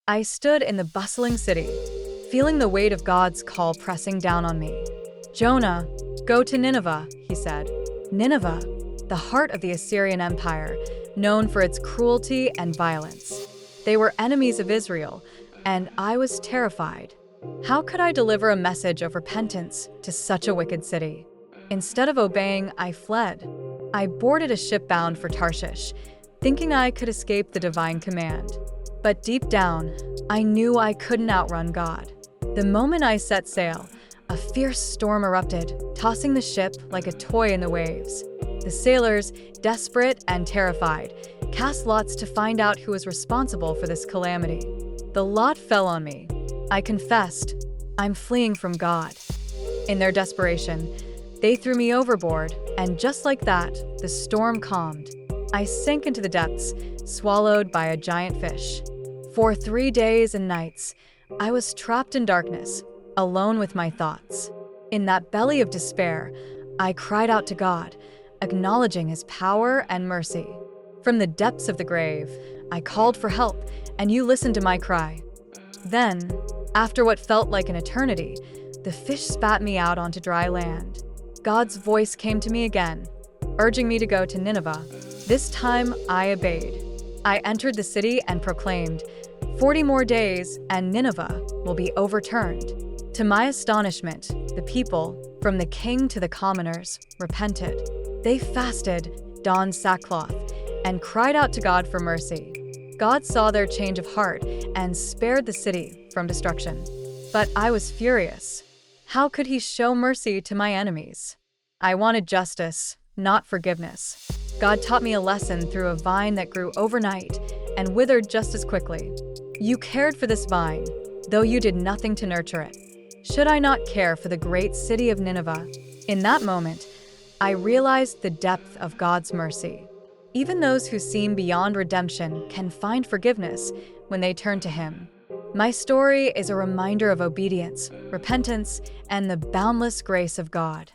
I stood in the bustling city, feeling the weight of God's call pressing down on me. "Jonah, go to Nineveh," he said. Nineveh, the heart of the Assyrian Empire, known for its cruelty and violence. They were enemies of Israel, and I was terrified. How could I deliver a message of repentance to such a wicked city? Instead of obeying, I fled. I boarded a ship bound for Tarshish, thinking I could escape the divine command. But deep down, I knew I couldn't outrun God. The moment I set sail, a fierce storm erupted, tossing the ship like a toy in the waves. The sailors, desperate and terrified, cast lots to find out who was responsible for this calamity. The lot fell on me. I confessed, "I'm fleeing from God." In their desperation, they threw me overboard, and just like that, the storm calmed. I sank into the depths, swallowed by a giant fish. For 3 days and nights, I was trapped in darkness, alone with my thoughts. In that belly of despair, I cried out to God, acknowledging His power and mercy. From the depths of the grave, I called for help, and you listened to my cry. Then, after what felt like an eternity, the fish spat me out onto dry land. God's voice came to me again, urging me to go to Nineveh. This time, I obeyed. I entered the city and proclaimed, 40 more days, and Nineveh will be overturned." To my astonishment, the people, from the king to the commoners, repented. They fasted, donned sackcloth, and cried out to God for mercy. God saw their change of heart and spared the city from destruction. But I was furious. How could He show mercy to my enemies? I wanted justice, not forgiveness. God taught me a lesson through a vine that grew overnight and withered just as quickly. You cared for this vine, though you did nothing to nurture it. Should I not care for the great city of Nineveh? In that moment, I realized the depth of God's mercy. Even those who seem beyond redemption can find forgiveness when they turn to Him. My story is a reminder of obedience, repentance, and the boundless grace of God.